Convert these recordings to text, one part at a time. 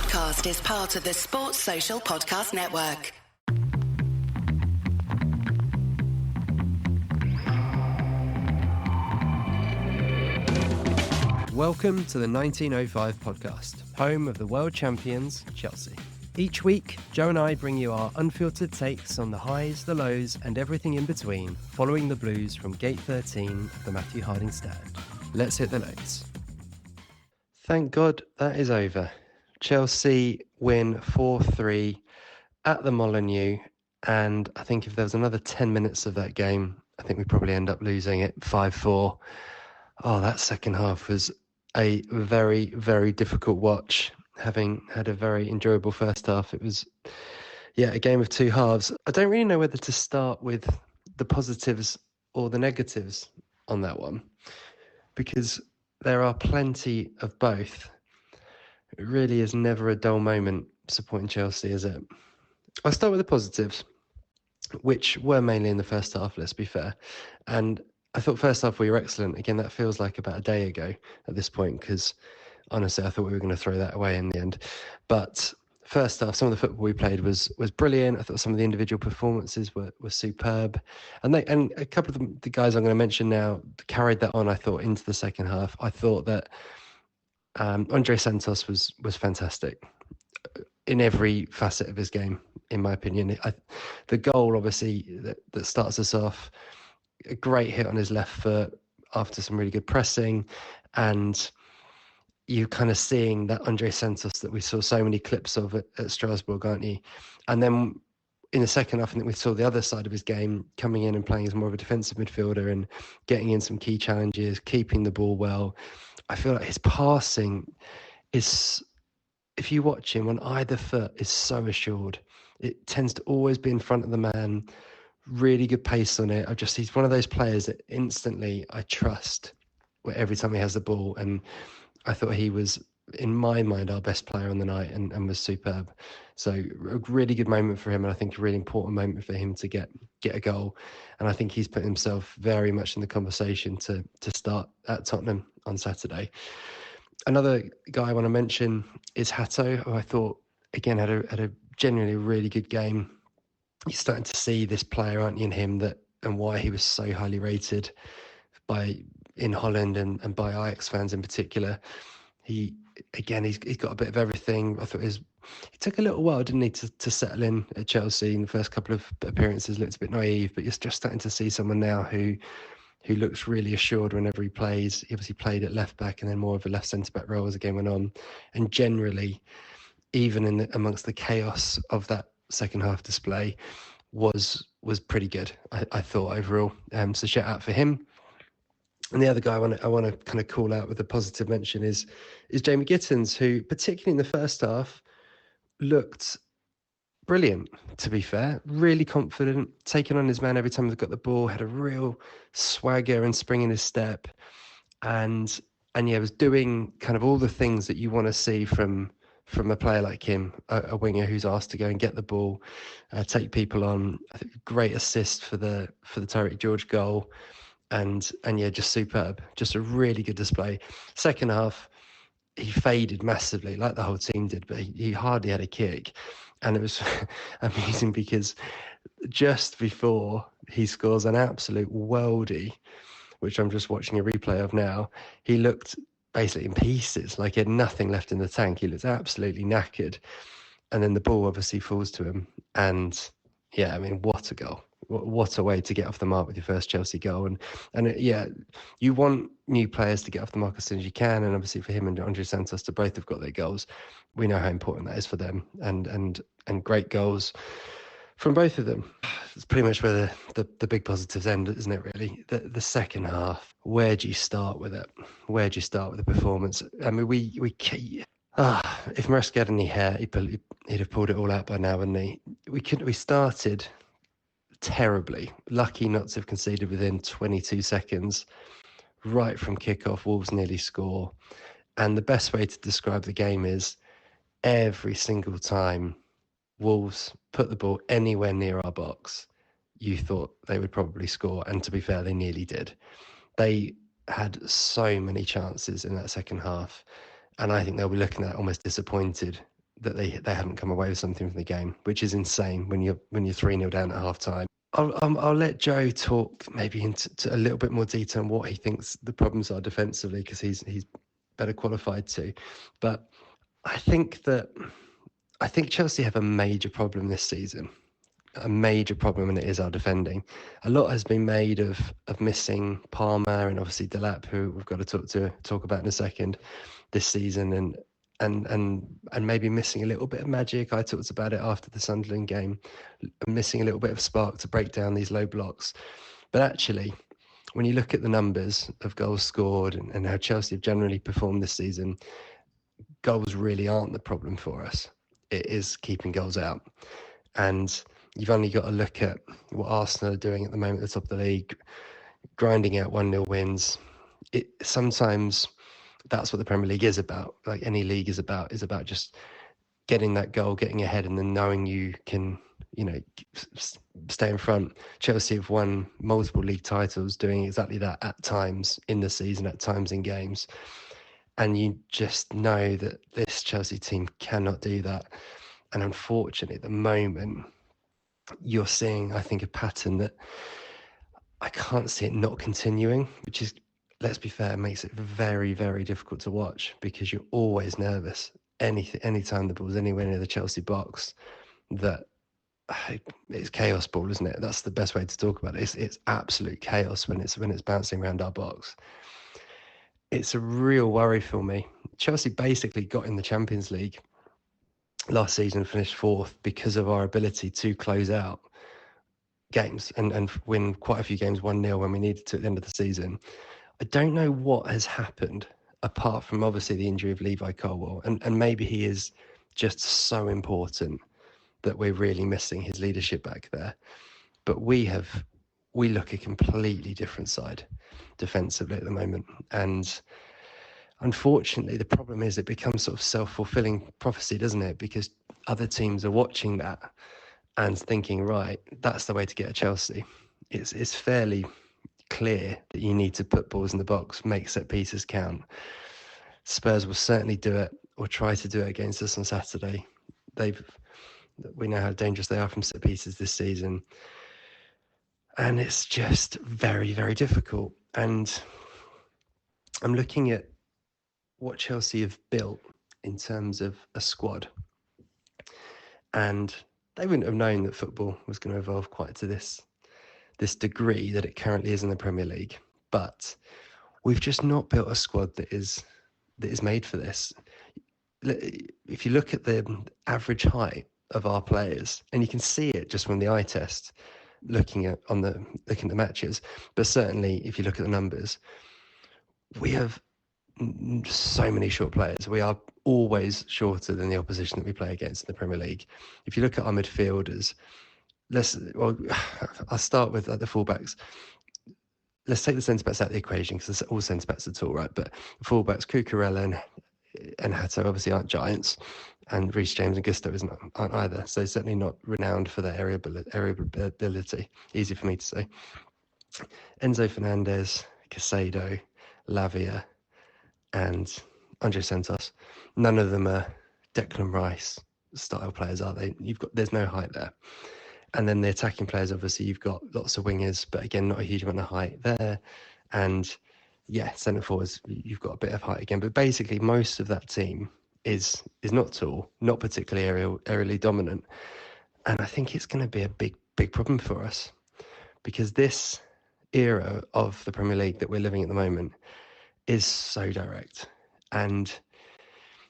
podcast is part of the Sports Social Podcast Network. Welcome to the 1905 podcast, home of the world champions, Chelsea. Each week, Joe and I bring you our unfiltered takes on the highs, the lows, and everything in between, following the Blues from Gate 13 of the Matthew Harding stand. Let's hit the notes. Thank God that is over. Chelsea win 4-3 at the Molineux, and I think if there was another 10 minutes of that game, I think we'd probably end up losing it 5-4. Oh, that second half was a very, very difficult watch. Having had a very enjoyable first half, it was, a game of two halves. I don't really know whether to start with the positives or the negatives on that one, because there are plenty of both. It really is never a dull moment supporting Chelsea, is it? I'll start with the positives, which were mainly in the first half, let's be fair. And I thought first half we were excellent. Again, that feels like about a day ago at this point, because honestly, I thought we were going to throw that away in the end. But first half, some of the football we played was brilliant. I thought some of the individual performances were superb. And a couple of the guys I'm going to mention now carried that on, I thought, into the second half. I thought that Andrey Santos was fantastic in every facet of his game, in my opinion. The goal, obviously, that starts us off, a great hit on his left foot after some really good pressing, and you kind of seeing that Andrey Santos that we saw so many clips of at Strasbourg, aren't you? And then in the second half, I think we saw the other side of his game, coming in and playing as more of a defensive midfielder and getting in some key challenges, keeping the ball well. I feel like his passing is, if you watch him on either foot, is so assured. It tends to always be in front of the man. Really good pace on it. He's one of those players that instantly I trust every time he has the ball. And I thought he was, in my mind, our best player on the night and was superb. So a really good moment for him, and I think a really important moment for him to get a goal. And I think he's put himself very much in the conversation to start at Tottenham on Saturday. Another guy I want to mention is Hato, who I thought, again, had a genuinely really good game. You're starting to see this player, aren't you, in him, and why he was so highly rated in Holland and by Ajax fans in particular. He's got a bit of everything. I thought it took a little while, didn't he, to settle in at Chelsea. In the first couple of appearances, looked a bit naive, but you're just starting to see someone now who looks really assured whenever he plays. He obviously played at left back and then more of a left centre back role as the game went on, and generally, even amongst the chaos of that second half display, was pretty good, I thought, overall. So shout out for him. And the other guy I want to kind of call out with a positive mention is Jamie Gittens, who, particularly in the first half, looked brilliant, to be fair. Really confident, taking on his man every time he got the ball, had a real swagger and spring in his step, and was doing kind of all the things that you want to see from a player like him, a winger who's asked to go and get the ball, take people on. I think great assist for the Tariq George goal. And just superb. Just a really good display. Second half, he faded massively, like the whole team did, but he hardly had a kick. And it was amazing because just before he scores an absolute worldie, which I'm just watching a replay of now, he looked basically in pieces, like he had nothing left in the tank. He looked absolutely knackered. And then the ball obviously falls to him. And what a goal. What a way to get off the mark with your first Chelsea goal. You want new players to get off the mark as soon as you can. And obviously for him and Andrey Santos to both have got their goals, we know how important that is for them. And great goals from both of them. It's pretty much where the big positives end, isn't it, really? The second half, where do you start with it? Where do you start with the performance? I mean, if Maresca had any hair, he'd have pulled it all out by now, wouldn't he? We started terribly. Lucky not to have conceded within 22 seconds. Right from kickoff, Wolves nearly score. And the best way to describe the game is every single time Wolves put the ball anywhere near our box, you thought they would probably score. And to be fair, they nearly did. They had so many chances in that second half. And I think they'll be looking at almost disappointed that they haven't come away with something from the game, which is insane when you're 3-0 down at half time. I'll let Joe talk maybe into a little bit more detail on what he thinks the problems are defensively, because he's better qualified to. But I think Chelsea have a major problem this season, a major problem, and it is our defending. A lot has been made of missing Palmer and obviously Delap, who we've got to talk about in a second, this season, and maybe missing a little bit of magic. I talked about it after the Sunderland game, missing a little bit of spark to break down these low blocks. But actually, when you look at the numbers of goals scored and how Chelsea have generally performed this season, goals really aren't the problem for us. It is keeping goals out. And you've only got to look at what Arsenal are doing at the moment at the top of the league, grinding out 1-0 wins. Sometimes that's what the Premier League is about. Like any league is about just getting that goal, getting ahead, and then knowing you can, stay in front. Chelsea have won multiple league titles doing exactly that at times in the season, at times in games. And you just know that this Chelsea team cannot do that. And unfortunately, at the moment, you're seeing, I think, a pattern that I can't see it not continuing, which is, let's be fair, makes it very, very difficult to watch, because you're always nervous. Anytime the ball's anywhere near the Chelsea box, that it's chaos ball, isn't it? That's the best way to talk about it. It's absolute chaos when it's bouncing around our box. It's a real worry for me. Chelsea basically got in the Champions League last season, finished fourth, because of our ability to close out games and win quite a few games 1-0 when we needed to at the end of the season. I don't know what has happened, apart from obviously the injury of Levi Colwill, and maybe he is just so important that we're really missing his leadership back there. But we look a completely different side defensively at the moment. And unfortunately, the problem is it becomes sort of self-fulfilling prophecy, doesn't it? Because other teams are watching that and thinking, right, that's the way to get at Chelsea. It's fairly clear that you need to put balls in the box, make set pieces count. Spurs will certainly do it, or try to do it against us on Saturday. We know how dangerous they are from set pieces this season. And it's just very, very difficult. And I'm looking at what Chelsea have built in terms of a squad. And they wouldn't have known that football was going to evolve quite to this degree that it currently is in the Premier League. But we've just not built a squad that is made for this. If you look at the average height of our players, and you can see it just from the eye test, looking at the matches, but certainly if you look at the numbers, we have so many short players. We are always shorter than the opposition that we play against in the Premier League. If you look at our midfielders, I'll start with the fullbacks. Let's take the centre-backs out of the equation, because all centre-backs are tall, right? But the fullbacks, Cucurella and Hato obviously aren't giants, and Reece James and Gusto aren't either. So certainly not renowned for their area ability. Easy for me to say. Enzo Fernandez, Caicedo, Lavia, and Andrey Santos. None of them are Declan Rice style players, are they? There's no height there. And then the attacking players, obviously, you've got lots of wingers, but again, not a huge amount of height there. And yeah, centre forwards, you've got a bit of height again. But basically, most of that team is not tall, not particularly aerially dominant. And I think it's going to be a big, big problem for us, because this era of the Premier League that we're living at the moment is so direct. And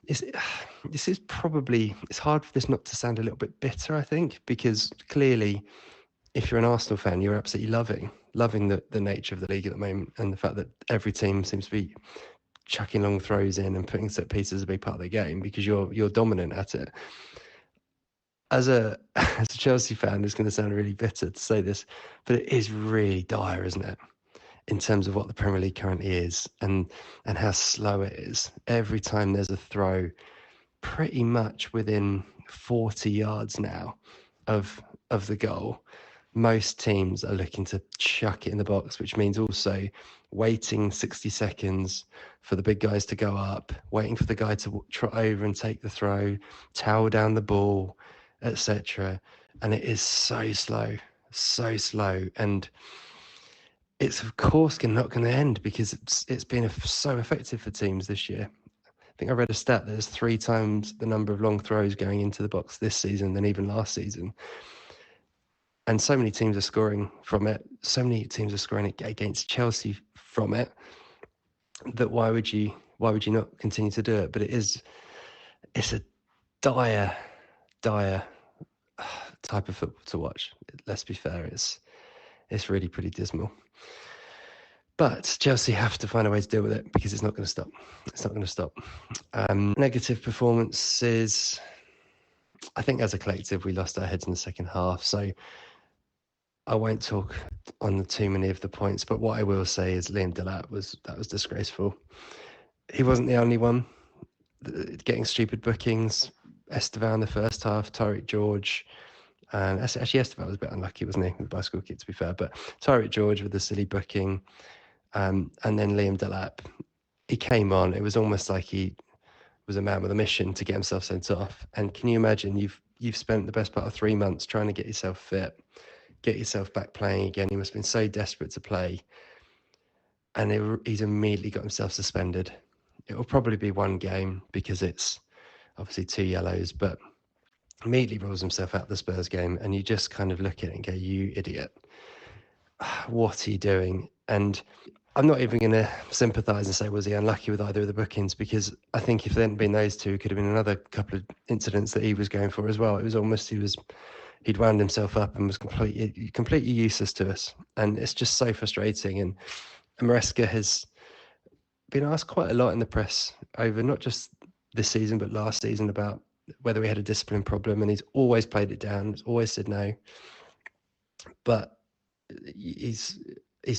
this is probably, it's hard for this not to sound a little bit bitter, I think, because clearly, if you're an Arsenal fan, you're absolutely loving the nature of the league at the moment, and the fact that every team seems to be chucking long throws in and putting set pieces a big part of the game, because you're dominant at it. As a Chelsea fan, it's going to sound really bitter to say this, but it is really dire, isn't it? In terms of what the Premier League currently is, and how slow it is. Every time there's a throw, pretty much within 40 yards now of the goal, most teams are looking to chuck it in the box, which means also waiting 60 seconds for the big guys to go up, waiting for the guy to trot over and take the throw, towel down the ball, etc. And it is so slow. And it's of course not going to end because it's been so effective for teams this year. I think I read a stat that there's 3 times the number of long throws going into the box this season than even last season. And so many teams are scoring from it. So many teams are scoring against Chelsea from it. That why would you not continue to do it? But it's a dire type of football to watch. Let's be fair, it's really pretty dismal. But Chelsea have to find a way to deal with it because it's not going to stop. It's not going to stop. Negative performances. I think as a collective, we lost our heads in the second half. So I won't talk on too many of the points. But what I will say is Liam Delap was disgraceful. He wasn't the only one getting stupid bookings. Estevão in the first half, Tyreek George. And actually, Estevão was a bit unlucky, wasn't he, with the bicycle kick, to be fair. But Tyreek George with the silly booking. And then Liam Delap, he came on. It was almost like he was a man with a mission to get himself sent off. And can you imagine, you've spent the best part of 3 months trying to get yourself fit, get yourself back playing again. He must have been so desperate to play. And he's immediately got himself suspended. It will probably be 1 game because it's obviously 2 yellows, but immediately rules himself out of the Spurs game. And you just kind of look at it and go, you idiot. What are you doing? And I'm not even going to sympathise and say, was he unlucky with either of the bookings? Because I think if there hadn't been those 2, it could have been another couple of incidents that he was going for as well. It was almost he'd wound himself up and was completely useless to us. And it's just so frustrating. And Maresca has been asked quite a lot in the press over not just this season, but last season about whether we had a discipline problem. And he's always played it down. He's always said no. But he's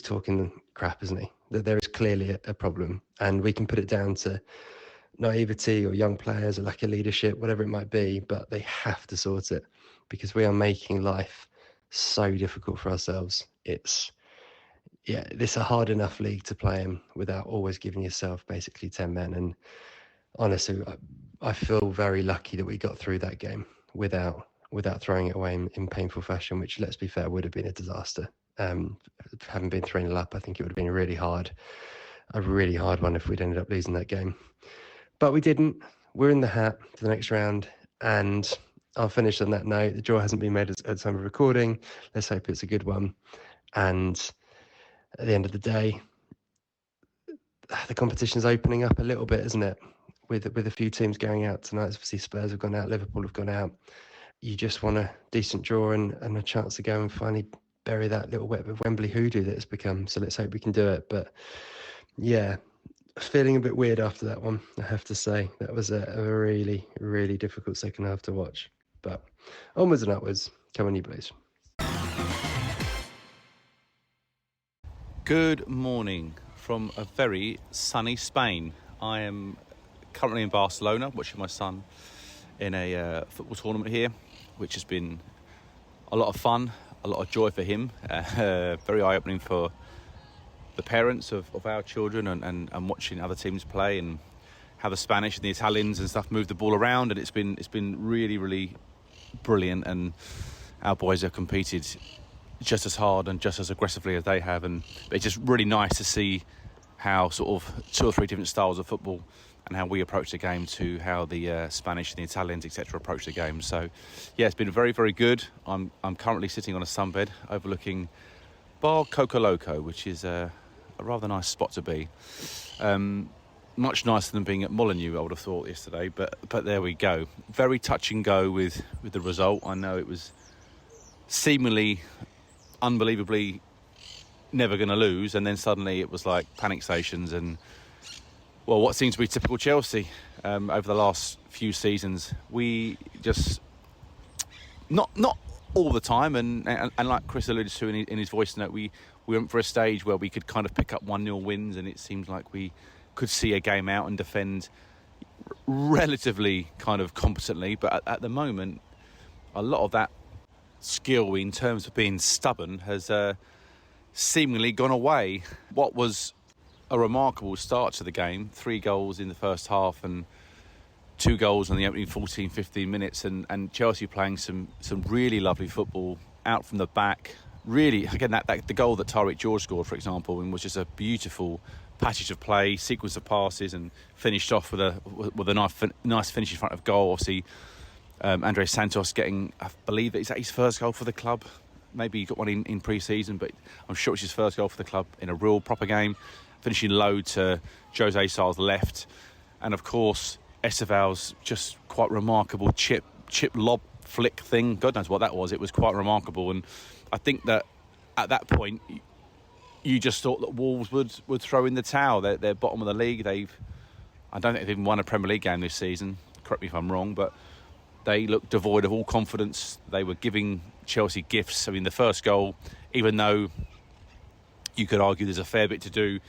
talking crap, isn't he? That there is clearly a problem, and we can put it down to naivety or young players or lack of leadership, whatever it might be, but they have to sort it because we are making life so difficult for ourselves. It's a hard enough league to play in without always giving yourself basically 10 men. And honestly, I feel very lucky that we got through that game without throwing it away in painful fashion, which, let's be fair, would have been a disaster. Having been 3-0 up, I think it would have been a really hard one if we'd ended up losing that game. But we didn't. We're in the hat for the next round, and I'll finish on that note. The draw hasn't been made at the time of recording. Let's hope it's a good one. And at the end of the day, the competition's opening up a little bit, isn't it? With a few teams going out tonight. Obviously, Spurs have gone out, Liverpool have gone out. You just want a decent draw and a chance to go and finally bury that little web of Wembley hoodoo that it's become. So let's hope we can do it. But yeah, feeling a bit weird after that one, I have to say. That was a really, really difficult second half to watch. But onwards and upwards. Come on, you Blues. Good morning from a very sunny Spain. I am currently in Barcelona watching my son in a football tournament here, which has been a lot of fun, a lot of joy for him, very eye-opening for the parents of our children and watching other teams play and how the Spanish and the Italians and stuff move the ball around. And it's been really, really brilliant, and our boys have competed just as hard and just as aggressively as they have, and it's just really nice to see how sort of 2 or 3 different styles of football and how we approach the game to how the Spanish and the Italians, etc., approach the game. So, yeah, it's been very, very good. I'm currently sitting on a sunbed overlooking Bar Coco Loco, which is a rather nice spot to be. Much nicer than being at Molineux, I would have thought yesterday, but there we go. Very touch and go with the result. I know it was seemingly, unbelievably never going to lose, and then suddenly it was like panic stations and, well, what seems to be typical Chelsea over the last few seasons. We just not all the time, and like Chris alluded to in his voice note, we went for a stage where we could kind of pick up 1-0 wins, and it seemed like we could see a game out and defend relatively kind of competently. But at the moment, a lot of that skill in terms of being stubborn has seemingly gone away. What was a remarkable start to the game. 3 goals in the first half and 2 goals in the opening 14, 15 minutes. And Chelsea playing some really lovely football out from the back. Really, again, the goal that Tariq George scored, for example, and was just a beautiful passage of play, sequence of passes, and finished off with a nice finish in front of goal. Obviously, Andrey Santos getting, I believe, is that his first goal for the club? Maybe he got one in pre-season, but I'm sure it's his first goal for the club in a real proper game. Finishing low to Jose Sá's left. And of course, Estevão's just quite remarkable chip lob flick thing. God knows what that was. It was quite remarkable. And I think that at that point, you just thought that Wolves would throw in the towel. They're bottom of the league. I don't think they've even won a Premier League game this season. Correct me if I'm wrong, but they looked devoid of all confidence. They were giving Chelsea gifts. I mean, the first goal, even though you could argue there's a fair bit to do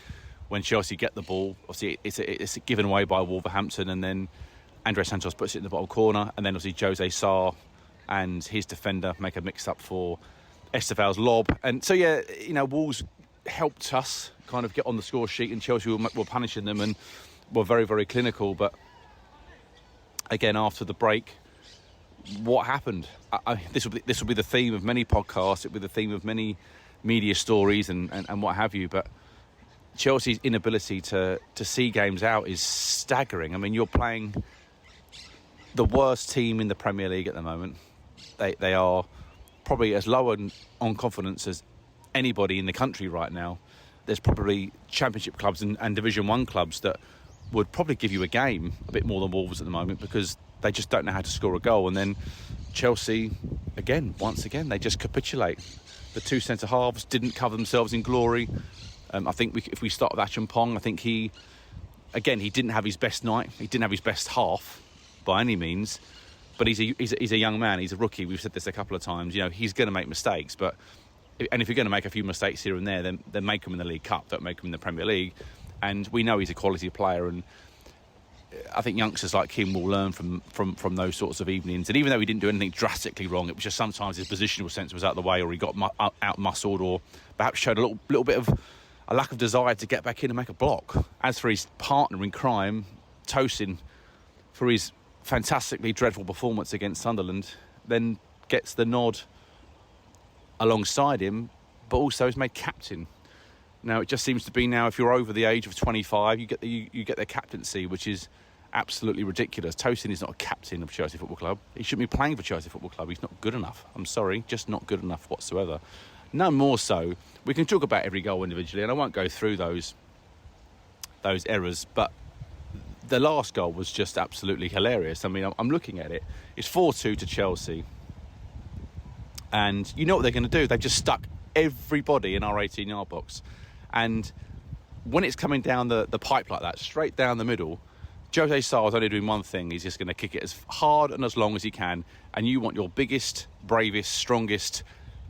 when Chelsea get the ball, obviously it's given away by Wolverhampton, and then Andrey Santos puts it in the bottom corner, and then obviously Jose Sá and his defender make a mix-up for Estevão's lob. And so, yeah, Wolves helped us kind of get on the score sheet, and Chelsea were punishing them and were very, very clinical. But again, after the break, what happened? This will be the theme of many podcasts. It will be the theme of many media stories and what have you. But Chelsea's inability to see games out is staggering. I mean, you're playing the worst team in the Premier League at the moment. They are probably as low on confidence as anybody in the country right now. There's probably Championship clubs and Division 1 clubs that would probably give you a game a bit more than Wolves at the moment, because they just don't know how to score a goal. And then Chelsea, once again, they just capitulate. The 2 centre-halves didn't cover themselves in glory. I think if we start with Achampong, I think he didn't have his best night. He didn't have his best half by any means. But he's a young man. He's a rookie. We've said this a couple of times. He's going to make mistakes. And if you're going to make a few mistakes here and there, then make them in the League Cup. Don't make them in the Premier League. And we know he's a quality player. And I think youngsters like him will learn from those sorts of evenings. And even though he didn't do anything drastically wrong, it was just sometimes his positional sense was out of the way, or he got out-muscled, or perhaps showed a little bit of a lack of desire to get back in and make a block. As for his partner in crime, Tosin, for his fantastically dreadful performance against Sunderland, then gets the nod alongside him, but also is made captain. Now, it just seems to be now, if you're over the age of 25, you get the captaincy, which is absolutely ridiculous. Tosin is not a captain of Chelsea Football Club. He shouldn't be playing for Chelsea Football Club. He's not good enough. I'm sorry, just not good enough whatsoever. No more so. We can talk about every goal individually, and I won't go through those errors, but the last goal was just absolutely hilarious. I mean, I'm looking at it. It's 4-2 to Chelsea. And you know what they're going to do? They've just stuck everybody in our 18-yard box. And when it's coming down the pipe like that, straight down the middle, Jose Sá is only doing one thing. He's just going to kick it as hard and as long as he can. And you want your biggest, bravest, strongest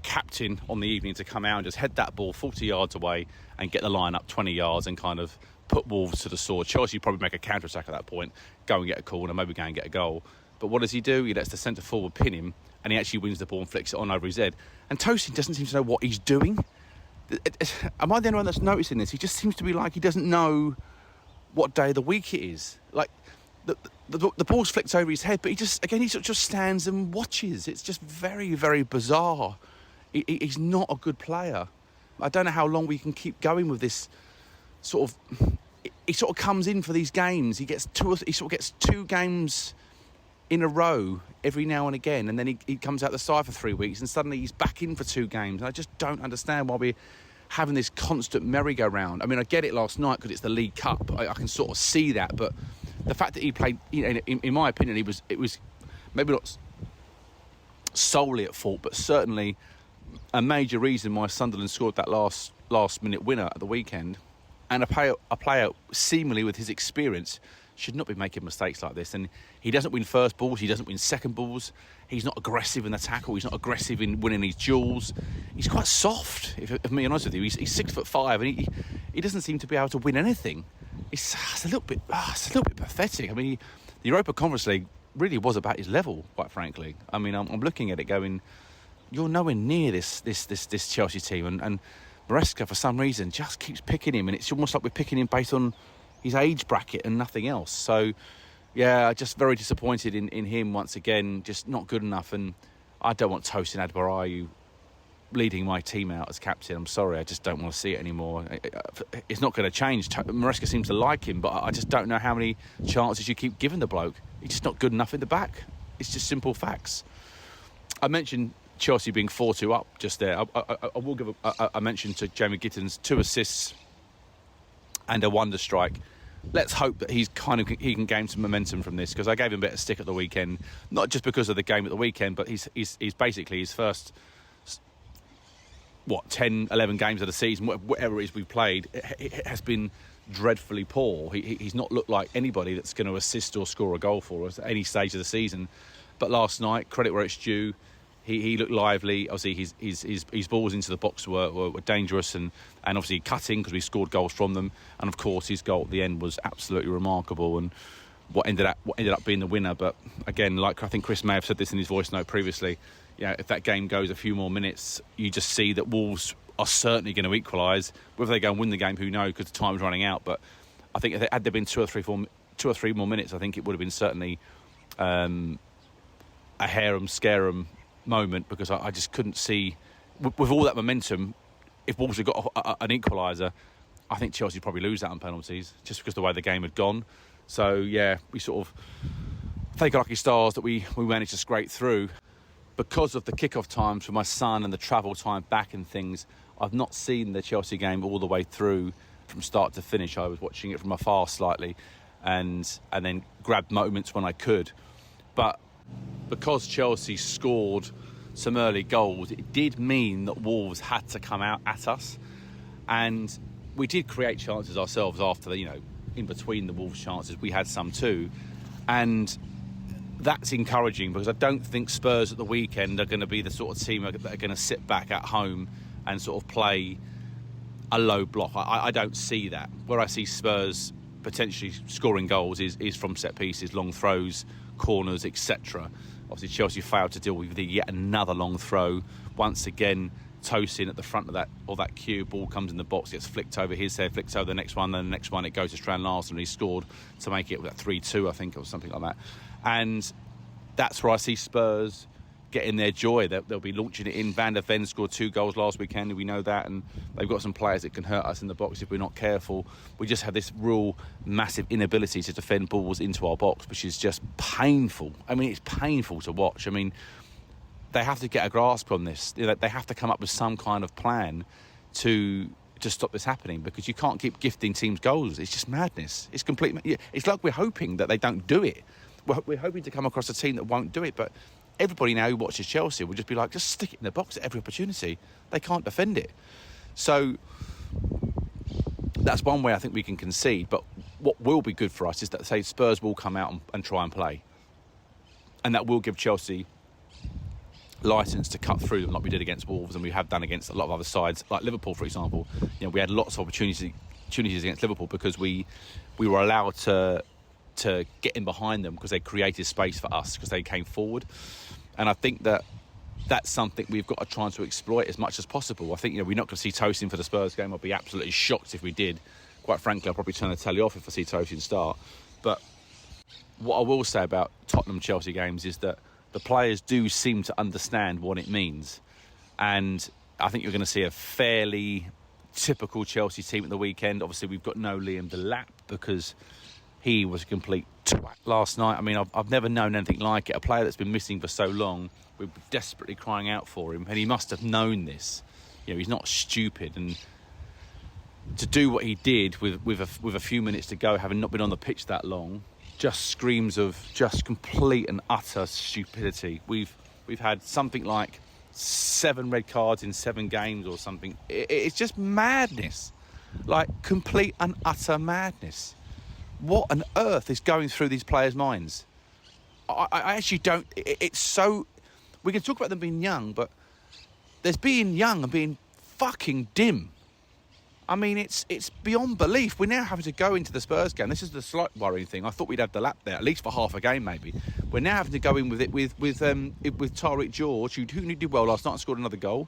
captain on the evening to come out and just head that ball 40 yards away and get the line up 20 yards and kind of put Wolves to the sword. Chelsea probably make a counter-attack at that point, go and get a corner, maybe go and get a goal. But what does he do? He lets the centre-forward pin him, and he actually wins the ball and flicks it on over his head. And Tosin doesn't seem to know what he's doing. Am I the only one that's noticing this? He just seems to be like he doesn't know what day of the week it is. Like, the ball's flicked over his head, but he sort of just stands and watches. It's just very, very bizarre. He's not a good player. I don't know how long we can keep going with this sort of... He sort of comes in for these games. He sort of gets 2 games in a row every now and again, and then he comes out the side for 3 weeks, and suddenly he's back in for 2 games. And I just don't understand why we're having this constant merry-go-round. I mean, I get it last night because it's the League Cup. I can sort of see that, but the fact that he played, in my opinion, it was maybe not solely at fault, but certainly a major reason why Sunderland scored that last-minute winner at the weekend. And a player seemingly with his experience should not be making mistakes like this. And he doesn't win first balls, he doesn't win second balls. He's not aggressive in the tackle, he's not aggressive in winning his duels. He's quite soft, if I'm being honest with you. He's 6'5", and he doesn't seem to be able to win anything. It's a little bit pathetic. I mean, the Europa Conference League really was about his level, quite frankly. I mean, I'm looking at it going, you're nowhere near this Chelsea team, and Maresca, for some reason, just keeps picking him, and it's almost like we're picking him based on his age bracket and nothing else. So, yeah, just very disappointed in him once again, just not good enough. And I don't want Tosin Adebayo leading my team out as captain. I'm sorry, I just don't want to see it anymore. It's not going to change. Maresca seems to like him, but I just don't know how many chances you keep giving the bloke. He's just not good enough in the back. It's just simple facts. I mentioned Chelsea being 4-2 up just there. I will give a mention to Jamie Gittens, 2 assists and a wonder strike. Let's hope that he can gain some momentum from this, because I gave him a bit of stick at the weekend, not just because of the game at the weekend, but he's basically his first 10, 11 games of the season, whatever it is we've played, it has been dreadfully poor. He's not looked like anybody that's going to assist or score a goal for us at any stage of the season. But last night, credit where it's due, he looked lively. Obviously, his balls into the box were dangerous and obviously cutting, because we scored goals from them. And of course, his goal at the end was absolutely remarkable, and what ended up being the winner. But again, like I think Chris may have said this in his voice note previously, if that game goes a few more minutes, you just see that Wolves are certainly going to equalise. Whether they go and win the game, who knows, because the time's running out. But I think if had there been two or three more minutes, I think it would have been certainly a harum-scarum moment, because I just couldn't see, with all that momentum, if Wolves had got an equaliser, I think Chelsea would probably lose that on penalties, just because of the way the game had gone. So, yeah, we sort of thank our lucky stars that we managed to scrape through. Because of the kick-off times for my son and the travel time back and things, I've not seen the Chelsea game all the way through from start to finish. I was watching it from afar slightly and then grabbed moments when I could. But because Chelsea scored some early goals, it did mean that Wolves had to come out at us. And we did create chances ourselves after in between the Wolves chances, we had some too. And that's encouraging, because I don't think Spurs at the weekend are going to be the sort of team that are going to sit back at home and sort of play a low block. I don't see that. Where I see Spurs potentially scoring goals is from set pieces, long throws, corners, etc. Obviously, Chelsea failed to deal with yet another long throw. Once again, Tosin at the front of that queue, ball comes in the box, gets flicked over his head, flicks over the next one, then the next one it goes to Strand Larsen, and he scored to make it 3-2, I think, or something like that. And that's where I see Spurs getting their joy. They'll be launching it in. Van der Ven scored 2 goals last weekend, we know that, and they've got some players that can hurt us in the box if we're not careful. We just have this real massive inability to defend balls into our box, which is just painful. I mean, it's painful to watch. I mean, they have to get a grasp on this. They have to come up with some kind of plan to stop this happening, because you can't keep gifting teams goals. It's just madness. It's complete. It's like we're hoping that they don't do it. We're hoping to come across a team that won't do it, but everybody now who watches Chelsea will just be like, just stick it in the box at every opportunity. They can't defend it. So that's one way I think we can concede. But what will be good for us is that, say, Spurs will come out and try and play. And that will give Chelsea licence to cut through them like we did against Wolves, and we have done against a lot of other sides, like Liverpool, for example. We had lots of opportunities against Liverpool because we were allowed to get in behind them, because they created space for us, because they came forward. And I think that's something we've got to try to exploit as much as possible. I think we're not going to see Tosin for the Spurs game. I'd be absolutely shocked if we did. Quite frankly, I'll probably turn the telly off if I see Tosin start. But what I will say about Tottenham-Chelsea games is that the players do seem to understand what it means. And I think you're going to see a fairly typical Chelsea team at the weekend. Obviously, we've got no Liam Delap, because he was a complete twat last night. I mean, I've never known anything like it. A player that's been missing for so long, we're desperately crying out for him, and he must have known this. He's not stupid, and to do what he did with a few minutes to go, having not been on the pitch that long, just screams of just complete and utter stupidity. We've had something like 7 red cards in 7 games or something. It's just madness, like complete and utter madness. What on earth is going through these players' minds? I actually don't. It's so. We can talk about them being young, but there's being young and being fucking dim. I mean, it's beyond belief. We're now having to go into the Spurs game. This is the slight worrying thing. I thought we'd have the lap there, at least for half a game, maybe. We're now having to go in with it with Tariq George, who did well last night and scored another goal.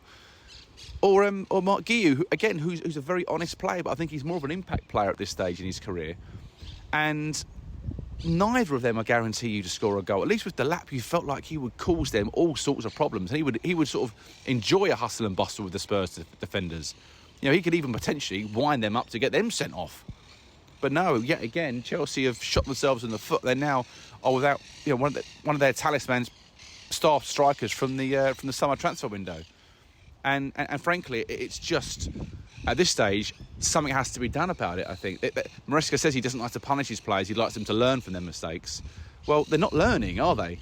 Or Mark Guiu, who's a very honest player, but I think he's more of an impact player at this stage in his career. And neither of them, I guarantee you, to score a goal. At least with Delap, you felt like he would cause them all sorts of problems. And he would sort of enjoy a hustle and bustle with the Spurs defenders. You know, he could even potentially wind them up to get them sent off. But no, yet again, Chelsea have shot themselves in the foot. They now are without, you know, one of their talismans, star strikers from the summer transfer window. And frankly, it's just, at this stage, something has to be done about it, I think. Maresca says he doesn't like to punish his players. He likes them to learn from their mistakes. Well, they're not learning, are they?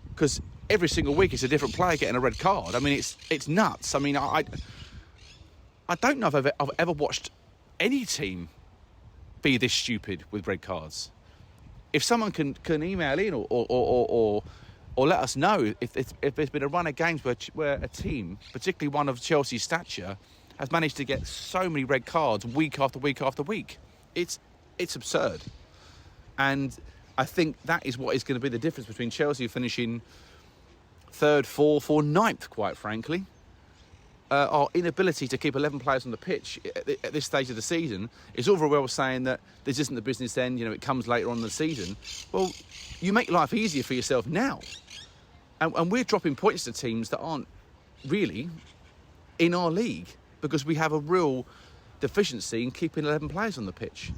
Because every single week it's a different player getting a red card. I mean, it's nuts. I mean, I don't know if I've ever watched any team be this stupid with red cards. If someone can email in or let us know if there's been a run of games where a team, particularly one of Chelsea's stature, has managed to get so many red cards week after week after week. It's absurd. And I think that is what is going to be the difference between Chelsea finishing 3rd, 4th or 9th, quite frankly. Our inability to keep 11 players on the pitch at this stage of the season is all very well saying that this isn't the business end, you know, it comes later on in the season. Well, you make life easier for yourself now. And we're dropping points to teams that aren't really in our league because we have a real deficiency in keeping 11 players on the pitch.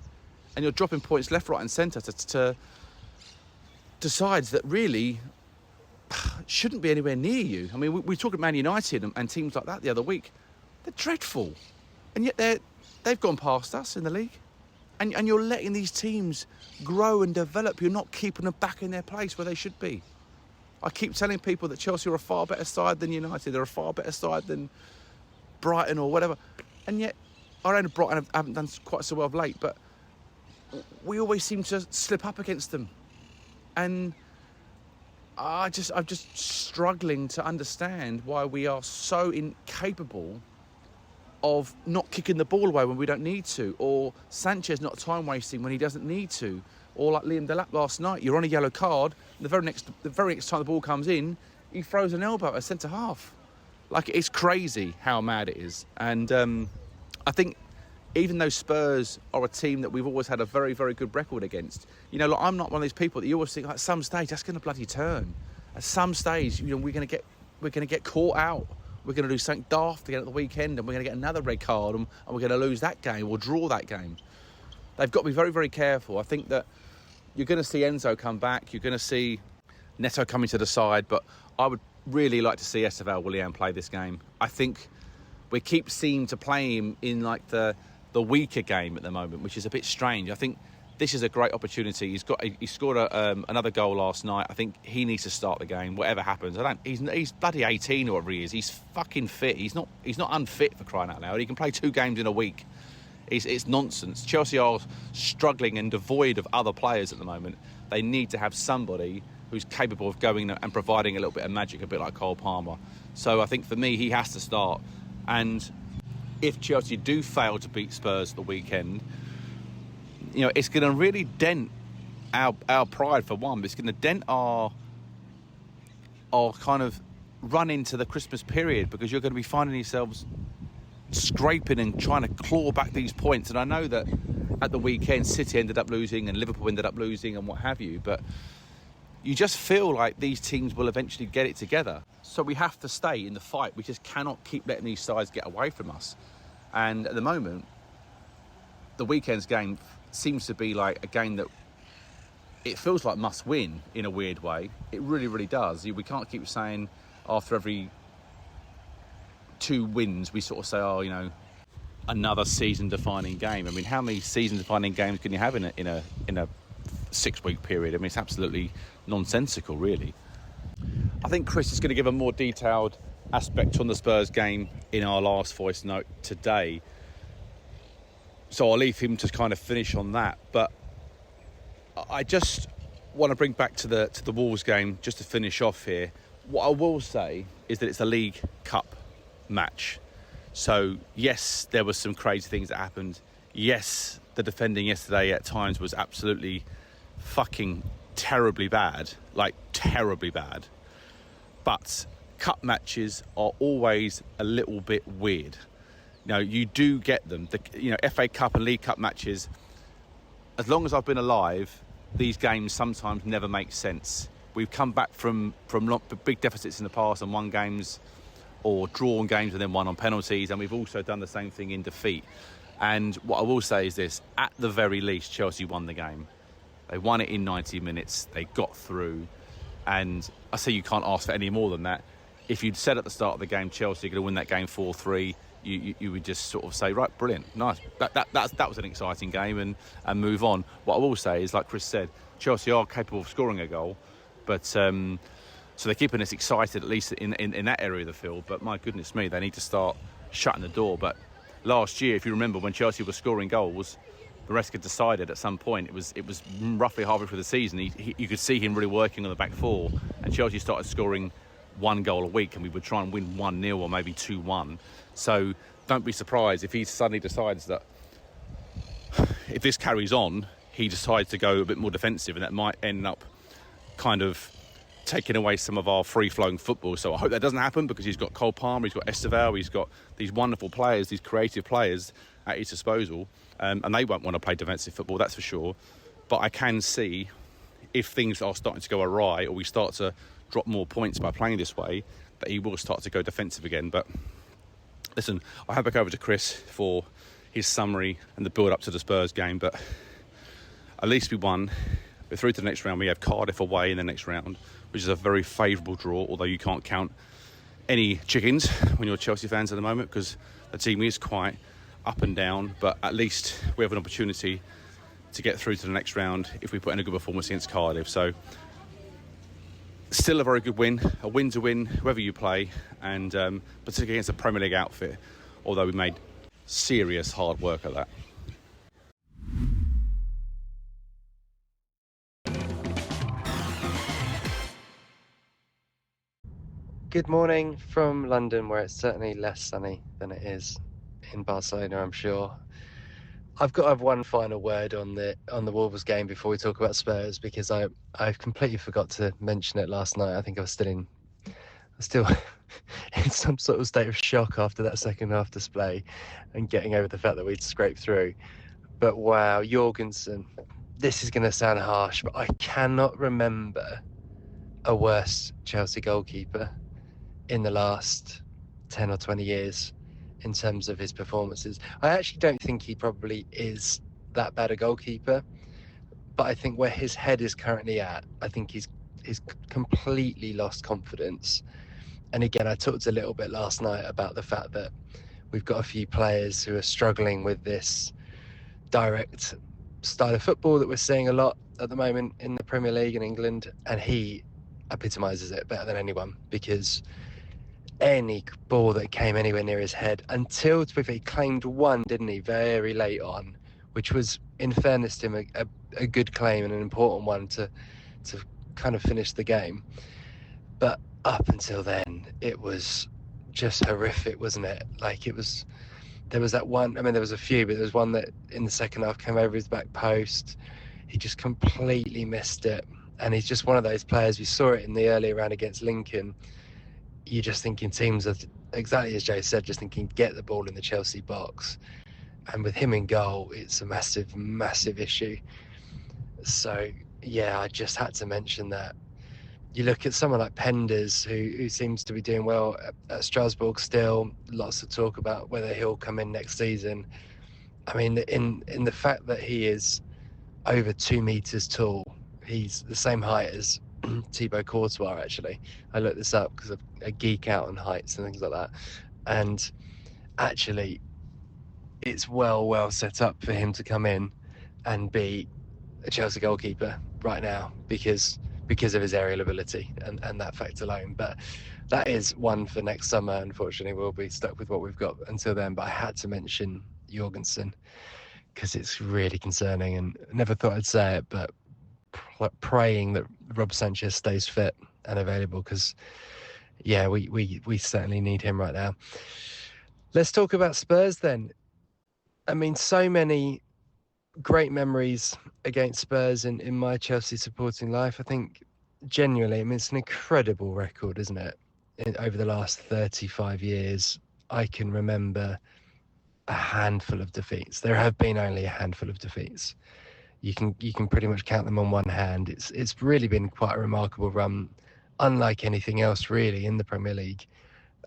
And you're dropping points left, right and centre to sides that really shouldn't be anywhere near you. I mean, we talked about Man United and teams like that the other week. They're dreadful. And yet they've gone past us in the league. And you're letting these teams grow and develop. You're not keeping them back in their place where they should be. I keep telling people that Chelsea are a far better side than United. They're a far better side than Brighton or whatever. And yet, our own Brighton haven't done quite so well of late, but we always seem to slip up against them. And I'm just struggling to understand why we are so incapable of not kicking the ball away when we don't need to, or Sanchez not time wasting when he doesn't need to, or like Liam Delap last night, you're on a yellow card, and the very next time the ball comes in, he throws an elbow at a centre half. Like, it's crazy how mad it is. And I think even though Spurs are a team that we've always had a very, very good record against, you know, like, I'm not one of these people that you always think, like, at some stage that's going to bloody turn. At some stage, you know, we're going to get caught out. We're going to do something daft again at the weekend, and we're going to get another red card, and we're going to lose that game or draw that game. They've got to be very, very careful. I think that you're going to see Enzo come back. You're going to see Neto coming to the side, but I would really like to see Estevão Willian play this game. I think we keep seeming to play him in like the weaker game at the moment, which is a bit strange. I think this is a great opportunity. He scored another goal last night. I think he needs to start the game, whatever happens. He's bloody 18 or whatever he is. He's fucking fit. He's not unfit, for crying out loud. He can play 2 games in a week. It's nonsense. Chelsea are struggling and devoid of other players at the moment. They need to have somebody who's capable of going and providing a little bit of magic, a bit like Cole Palmer. So I think for me, he has to start. And if Chelsea do fail to beat Spurs at the weekend, you know, it's going to really dent our pride for one, but it's going to dent our kind of run into the Christmas period, because you're going to be finding yourselves scraping and trying to claw back these points. And I know that at the weekend City ended up losing and Liverpool ended up losing and what have you, but you just feel like these teams will eventually get it together. So we have to stay in the fight. We just cannot keep letting these sides get away from us. And at the moment, the weekend's game seems to be like a game that it feels like must win in a weird way. It really, really does. We can't keep saying after every 2 wins we sort of say, oh, you know, another season-defining game. I mean, how many season-defining games can you have in a 6-week period? I mean, it's absolutely nonsensical, really. I think Chris is going to give a more detailed aspect on the Spurs game in our last voice note today, so I'll leave him to kind of finish on that. But I just want to bring back to the Wolves game just to finish off here. What I will say is that it's a League Cup match. So yes, there were some crazy things that happened. Yes, the defending yesterday at times was absolutely fucking terribly bad, like terribly bad. But cup matches are always a little bit weird. You do get them. FA Cup and League Cup matches, as long as I've been alive, these games sometimes never make sense. We've come back from big deficits in the past and won games, or drawn games and then won on penalties, and we've also done the same thing in defeat. And what I will say is this: at the very least, Chelsea won the game. They won it in 90 minutes. They got through, and I say you can't ask for any more than that. If you'd said at the start of the game Chelsea are going to win that game 4-3, you would just sort of say, right, brilliant, nice. That was an exciting game, and move on. What I will say is, like Chris said, Chelsea are capable of scoring a goal, but so they're keeping us excited, at least in that area of the field. But my goodness me, they need to start shutting the door. But last year, if you remember, when Chelsea was scoring goals, Maresca decided at some point, it was roughly halfway through the season, you could see him really working on the back four, and Chelsea started scoring one goal a week, and we would try and win 1-0 or maybe 2-1. So don't be surprised if he suddenly decides that if this carries on, he decides to go a bit more defensive, and that might end up kind of taking away some of our free-flowing football. So I hope that doesn't happen, because he's got Cole Palmer, he's got Estevão, he's got these wonderful players, these creative players at his disposal, and they won't want to play defensive football, that's for sure. But I can see, if things are starting to go awry, or we start to drop more points by playing this way, that he will start to go defensive again. But listen, I'll hand back over to Chris for his summary and the build-up to the Spurs game. But at least we won. We're through to the next round. We have Cardiff away in the next round, which is a very favourable draw, although you can't count any chickens when you're Chelsea fans at the moment, because the team is quite up and down. But at least we have an opportunity to get through to the next round if we put in a good performance against Cardiff. So still a very good win, a win to win whoever you play, and particularly against a Premier League outfit, although we made serious hard work at that. Good morning from London, where it's certainly less sunny than it is in Barcelona, I'm sure. I've got to have one final word on the Wolves game before we talk about Spurs, because I completely forgot to mention it last night. I think I was still in some sort of state of shock after that second half display and getting over the fact that we'd scraped through. But wow, Jorgensen, this is going to sound harsh, but I cannot remember a worse Chelsea goalkeeper in the last 10 or 20 years in terms of his performances. I actually don't think he probably is that bad a goalkeeper, but I think where his head is currently at, I think he's completely lost confidence. And again, I talked a little bit last night about the fact that we've got a few players who are struggling with this direct style of football that we're seeing a lot at the moment in the Premier League in England, and he epitomises it better than anyone, because any ball that came anywhere near his head, until he claimed one, didn't he, very late on, which was, in fairness to him, a good claim and an important one to kind of finish the game. But up until then, it was just horrific, wasn't it? Like, there was that one, I mean, there was a few, but there was one that in the second half came over his back post. He just completely missed it. And he's just one of those players, we saw it in the earlier round against Lincoln. You're just thinking teams are, exactly as Joe said, just thinking get the ball in the Chelsea box. And with him in goal, it's a massive, massive issue. So, yeah, I just had to mention that. You look at someone like Penders, who seems to be doing well at Strasbourg still. Lots of talk about whether he'll come in next season. I mean, in the fact that he is over 2 meters tall, he's the same height as Thibaut Courtois, actually. I looked this up because I geek out on heights and things like that. And actually, it's well set up for him to come in and be a Chelsea goalkeeper right now because of his aerial ability and that fact alone. But that is one for next summer. Unfortunately, we'll be stuck with what we've got until then. But I had to mention Jorgensen because it's really concerning, and I never thought I'd say it, but praying that Rob Sanchez stays fit and available, because yeah, we certainly need him right now. Let's talk about Spurs then. I mean, so many great memories against Spurs in my Chelsea supporting life. I think genuinely, I mean, it's an incredible record, isn't it? over the last 35 years, I can remember a handful of defeats. There have been only a handful of defeats. You can pretty much count them on one hand. It's really been quite a remarkable run, unlike anything else really in the Premier League,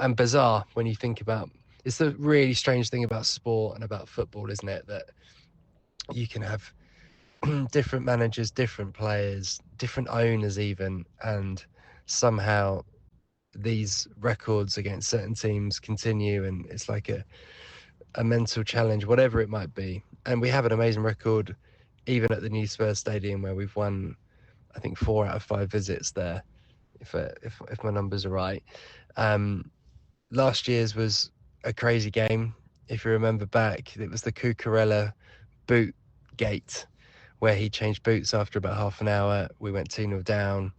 and bizarre when you think about. It's the really strange thing about sport and about football, isn't it? That you can have different managers, different players, different owners even, and somehow these records against certain teams continue, and it's like a mental challenge, whatever it might be. And we have an amazing record even at the new Spurs stadium, where we've won, I think, 4 out of 5 visits there, if my numbers are right. Last year's was a crazy game. If you remember back, it was the Cucurella boot gate, where he changed boots after about half an hour. We went 2-0 down,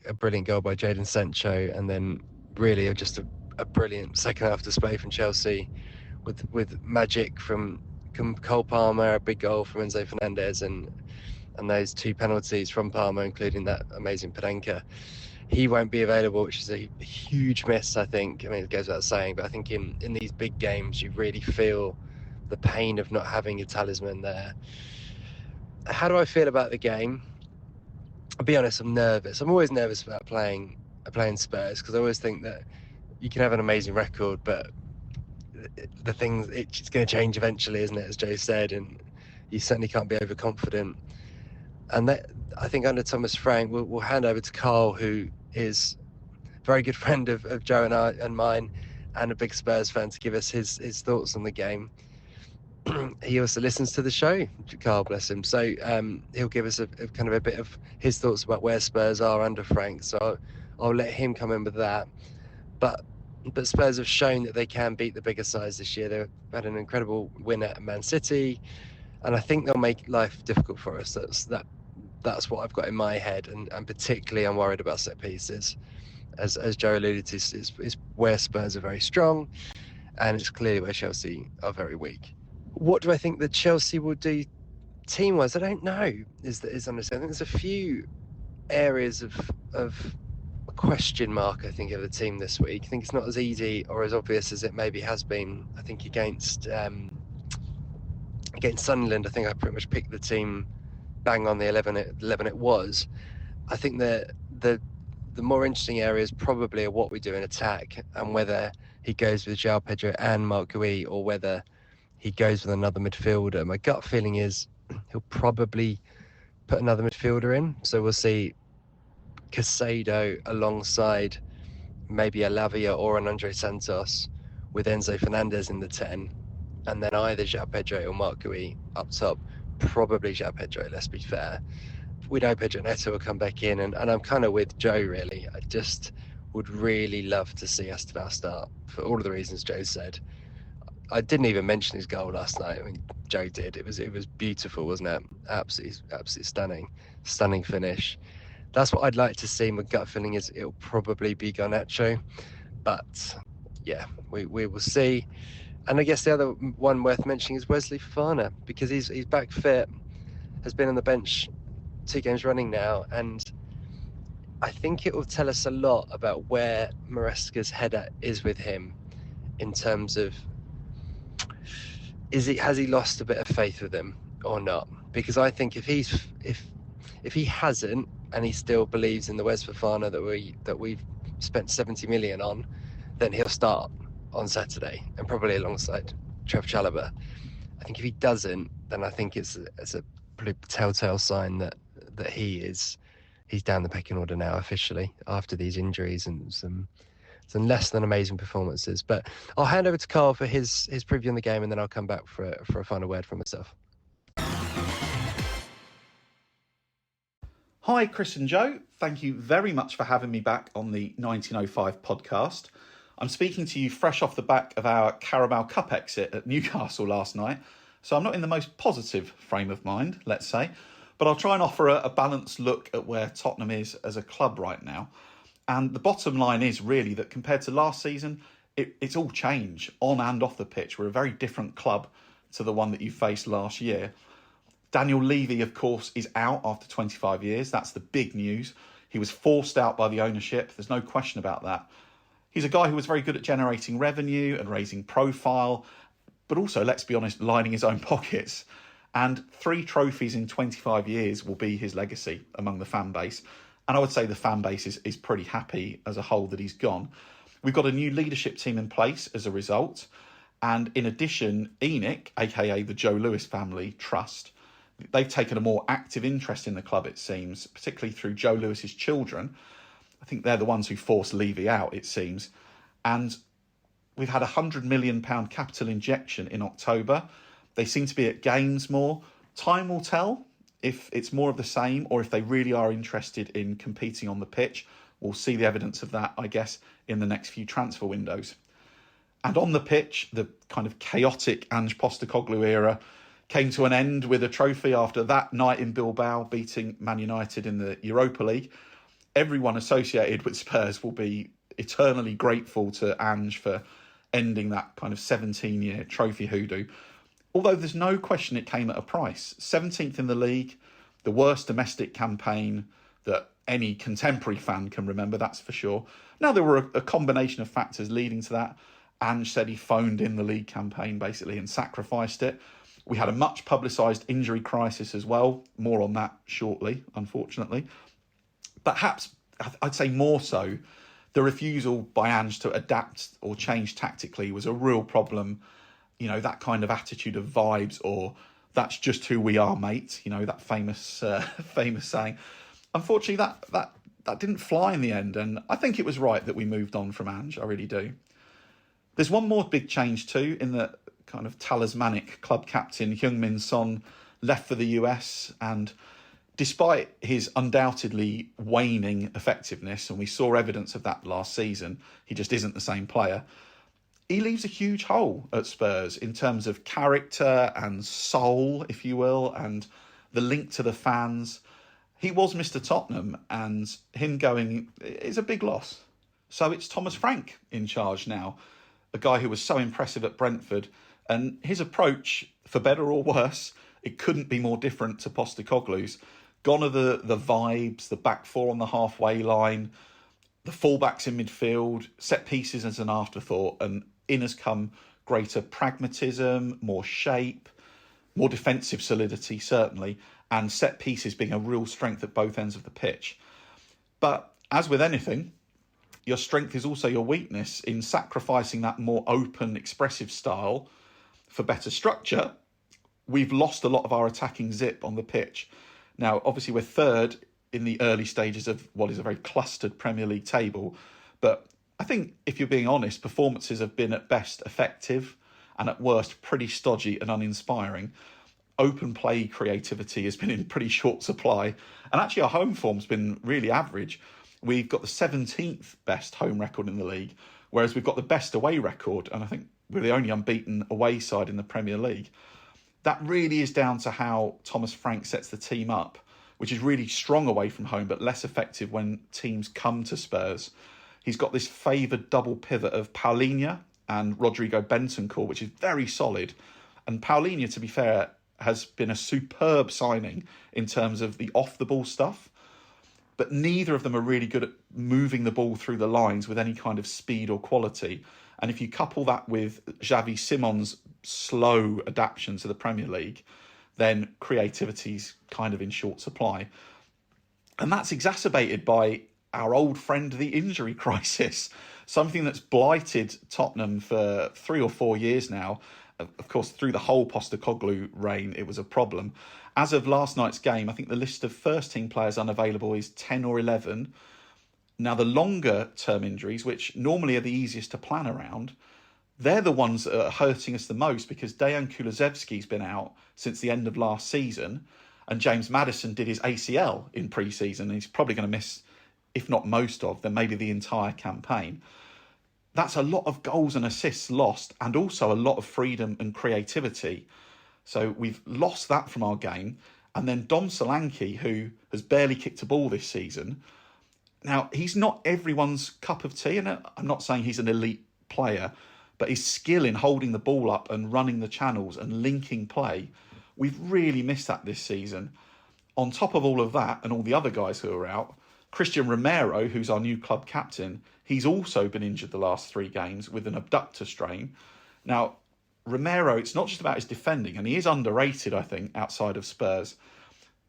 a brilliant goal by Jadon Sancho, and then really just a brilliant second half display from Chelsea with magic from Cole Palmer, a big goal from Enzo Fernandez, and those 2 penalties from Palmer, including that amazing Penenka. He won't be available, which is a huge miss, I think. I mean, it goes without saying, but I think in these big games, you really feel the pain of not having a talisman there. How do I feel about the game? I'll be honest, I'm nervous. I'm always nervous about playing Spurs, because I always think that you can have an amazing record, but the things, it's going to change eventually, isn't it, as Joe said, and you certainly can't be overconfident. And that, I think, under Thomas Frank, we'll hand over to Carl, who is a very good friend of Joe and mine, and a big Spurs fan, to give us his thoughts on the game. He also listens to the show, Carl, bless him. So he'll give us a kind of a bit of his thoughts about where Spurs are under Frank. So I'll let him come in with that. But Spurs have shown that they can beat the bigger sides this year. They've had an incredible win at Man City, and I think they'll make life difficult for us. That's what I've got in my head, and particularly I'm worried about set pieces. As Joe alluded to, is where Spurs are very strong, and it's clearly where Chelsea are very weak. What do I think that Chelsea will do team-wise? I don't know, is honestly. I think there's a few areas of question mark, I think, of the team this week. I think it's not as easy or as obvious as it maybe has been. I think against Sunderland, I think I pretty much picked the team bang on the 11 it was. I think the more interesting areas probably are what we do in attack, and whether he goes with João Pedro and Marc Guéhi, or whether he goes with another midfielder. My gut feeling is he'll probably put another midfielder in, so we'll see Caicedo alongside maybe a Lavia or an Andrey Santos, with Enzo Fernandez in the 10, and then either João Pedro or Marc Guéhi up top. Probably João Pedro, let's be fair. We know Pedro Neto will come back in, and I'm kind of with Joe, really. I just would really love to see Estevão start, for all of the reasons Joe said. I didn't even mention his goal last night. I mean, Joe did. It was beautiful, wasn't it? Absolutely stunning finish. That's what I'd like to see. My gut feeling is it'll probably be Garnacho, but yeah, we will see. And I guess the other one worth mentioning is Wesley Fofana, because he's back fit, has been on the bench 2 games running now, and I think it will tell us a lot about where Maresca's head is with him, in terms of has he lost a bit of faith with him or not? Because I think if he hasn't, and he still believes in the Wes Fofana that we've spent 70 million on, then he'll start on Saturday, and probably alongside Trev Chalobah. I think if he doesn't, then I think it's a pretty telltale sign that he's down the pecking order now officially, after these injuries and some less than amazing performances. But I'll hand over to Carl for his preview on the game, and then I'll come back for a final word from myself. Hi, Chris and Joe. Thank you very much for having me back on the 1905 podcast. I'm speaking to you fresh off the back of our Carabao Cup exit at Newcastle last night, so I'm not in the most positive frame of mind, let's say, but I'll try and offer a balanced look at where Tottenham is as a club right now. And the bottom line is really that compared to last season, it's all change on and off the pitch. We're a very different club to the one that you faced last year. Daniel Levy, of course, is out after 25 years. That's the big news. He was forced out by the ownership. There's no question about that. He's a guy who was very good at generating revenue and raising profile, but also, let's be honest, lining his own pockets. And 3 trophies in 25 years will be his legacy among the fan base. And I would say the fan base is pretty happy as a whole that he's gone. We've got a new leadership team in place as a result. And in addition, ENIC, aka the Joe Lewis family trust, they've taken a more active interest in the club, it seems, particularly through Joe Lewis's children. I think they're the ones who forced Levy out, it seems. And we've had a £100 million capital injection in October. They seem to be at games more. Time will tell if it's more of the same or if they really are interested in competing on the pitch. We'll see the evidence of that, I guess, in the next few transfer windows. And on the pitch, the kind of chaotic Ange Postecoglou era came to an end with a trophy after that night in Bilbao, beating Man United in the Europa League. Everyone associated with Spurs will be eternally grateful to Ange for ending that kind of 17-year trophy hoodoo. Although there's no question it came at a price. 17th in the league, the worst domestic campaign that any contemporary fan can remember, that's for sure. Now, there were a combination of factors leading to that. Ange said he phoned in the league campaign, basically, and sacrificed it. We had a much publicised injury crisis as well. More on that shortly, unfortunately. Perhaps, I'd say more so, the refusal by Ange to adapt or change tactically was a real problem. You know, that kind of attitude of vibes, or that's just who we are, mate. You know, that famous famous saying. Unfortunately, that didn't fly in the end, and I think it was right that we moved on from Ange. I really do. There's one more big change too, in the kind of talismanic club captain Heung-min Son left for the US, and despite his undoubtedly waning effectiveness, and we saw evidence of that last season, he just isn't the same player. He leaves a huge hole at Spurs in terms of character and soul, if you will, and the link to the fans. He was Mr. Tottenham, and him going is a big loss. So it's Thomas Frank in charge now, a guy who was so impressive at Brentford, and his approach, for better or worse, it couldn't be more different to Postecoglou's. Gone are the vibes, the back four on the halfway line, the fullbacks in midfield, set pieces as an afterthought, and in has come greater pragmatism, more shape, more defensive solidity, certainly, and set pieces being a real strength at both ends of the pitch. But as with anything, your strength is also your weakness. In sacrificing that more open, expressive style for better structure, we've lost a lot of our attacking zip on the pitch. Now, obviously, we're third in the early stages of what is a very clustered Premier League table, but I think, if you're being honest, performances have been at best effective and at worst pretty stodgy and uninspiring. Open play creativity has been in pretty short supply, and actually our home form's been really average. We've got the 17th best home record in the league, whereas we've got the best away record, and I think we're the only unbeaten away side in the Premier League. That really is down to how Thomas Frank sets the team up, which is really strong away from home, but less effective when teams come to Spurs. He's got this favoured double pivot of Paulinho and Rodrigo Bentancur, which is very solid. And Paulinho, to be fair, has been a superb signing in terms of the off-the-ball stuff. But neither of them are really good at moving the ball through the lines with any kind of speed or quality. And if you couple that with Xavi Simon's slow adaptation to the Premier League, then creativity's kind of in short supply. And that's exacerbated by our old friend, the injury crisis, something that's blighted Tottenham for 3 or 4 years now. Of course, through the whole Postecoglou reign, it was a problem. As of last night's game, I think the list of first-team players unavailable is 10 or 11. Now, the longer-term injuries, which normally are the easiest to plan around, they're the ones that are hurting us the most, because Dejan Kulusevski's been out since the end of last season, and James Maddison did his ACL in pre-season, and he's probably going to miss, if not most of, then maybe the entire campaign. That's a lot of goals and assists lost, and also a lot of freedom and creativity. So we've lost that from our game. And then Dom Solanke, who has barely kicked a ball this season. Now, he's not everyone's cup of tea, and I'm not saying he's an elite player, but his skill in holding the ball up and running the channels and linking play, we've really missed that this season. On top of all of that, and all the other guys who are out, Christian Romero, who's our new club captain, he's also been injured the last 3 games with an abductor strain. Now, Romero, it's not just about his defending, and he is underrated, I think, outside of Spurs,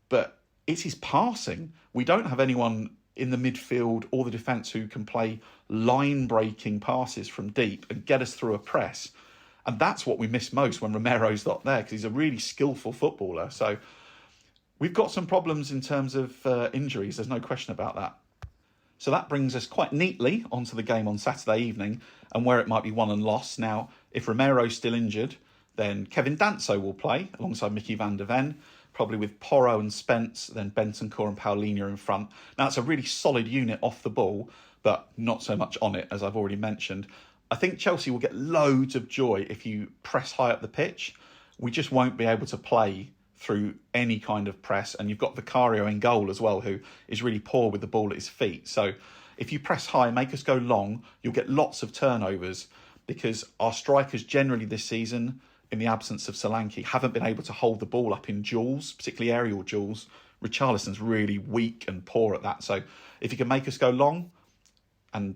but it's his passing. We don't have anyone in the midfield or the defence who can play line-breaking passes from deep and get us through a press. And that's what we miss most when Romero's not there, because he's a really skillful footballer. So we've got some problems in terms of injuries, there's no question about that. So that brings us quite neatly onto the game on Saturday evening and where it might be won and lost. Now, if Romero's still injured, then Kevin Danso will play alongside Mickey van der Ven, probably with Porro and Spence, then Bentancur and Paulinho in front. Now, it's a really solid unit off the ball, but not so much on it, as I've already mentioned. I think Chelsea will get loads of joy if you press high up the pitch. We just won't be able to play through any kind of press, and you've got Vicario in goal as well, who is really poor with the ball at his feet. So if you press high, make us go long, you'll get lots of turnovers, because our strikers generally this season, in the absence of Solanke, haven't been able to hold the ball up in duels, particularly aerial duels. Richarlison's really weak and poor at that. So if you can make us go long and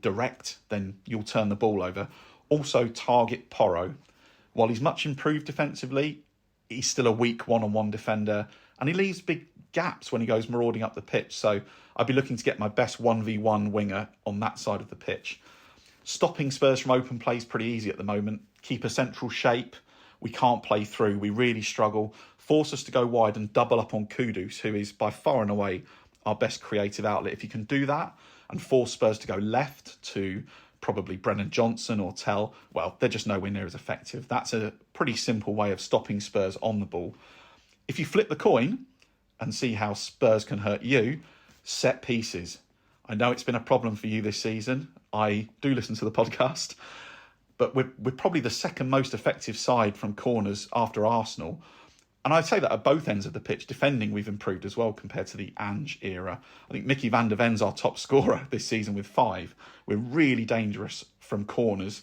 direct, then you'll turn the ball over. Also target Porro. While he's much improved defensively, he's still a weak one-on-one defender, and he leaves big gaps when he goes marauding up the pitch. So I'd be looking to get my best 1v1 winger on that side of the pitch. Stopping Spurs from open play is pretty easy at the moment. Keep a central shape. We can't play through. We really struggle. Force us to go wide and double up on Kudus, who is by far and away our best creative outlet. If you can do that and force Spurs to go left to probably Brennan Johnson or Tell, well, they're just nowhere near as effective. That's a pretty simple way of stopping Spurs on the ball. If you flip the coin and see how Spurs can hurt you, set pieces. I know it's been a problem for you this season. I do listen to the podcast, but we're probably the second most effective side from corners after Arsenal. And I'd say that at both ends of the pitch, defending we've improved as well compared to the Ange era. I think Mickey van der Ven's our top scorer this season with 5. We're really dangerous from corners.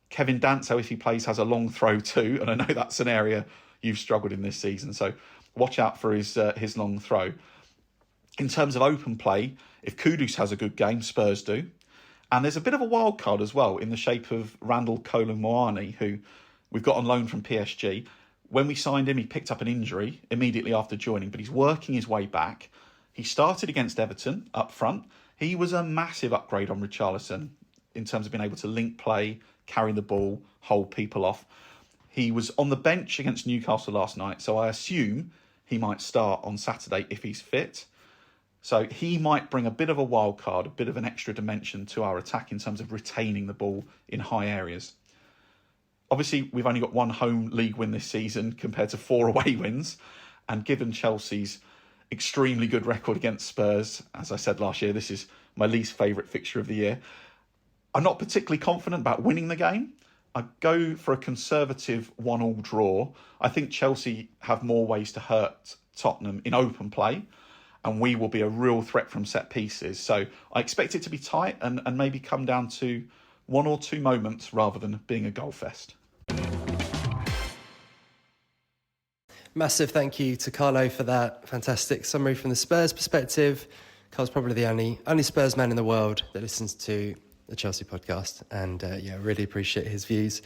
Kevin Danso, if he plays, has a long throw too, and I know that's an area you've struggled in this season, so watch out for his long throw. In terms of open play, if Kudus has a good game, Spurs do. And there's a bit of a wild card as well in the shape of Randall Kolo-Muani, who we've got on loan from PSG. When we signed him, he picked up an injury immediately after joining, but he's working his way back. He started against Everton up front. He was a massive upgrade on Richarlison in terms of being able to link play, carry the ball, hold people off. He was on the bench against Newcastle last night, so I assume he might start on Saturday if he's fit. So he might bring a bit of a wild card, a bit of an extra dimension to our attack in terms of retaining the ball in high areas. Obviously, we've only got 1 home league win this season compared to 4 away wins. And given Chelsea's extremely good record against Spurs, as I said last year, this is my least favourite fixture of the year. I'm not particularly confident about winning the game. I go for a conservative 1-1 draw. I think Chelsea have more ways to hurt Tottenham in open play, and we will be a real threat from set pieces. So I expect it to be tight and maybe come down to 1 or 2 moments rather than being a goal fest. Massive thank you to Carlo for that fantastic summary from the Spurs perspective. Carl's probably the only Spurs man in the world that listens to the Chelsea podcast, and really appreciate his views.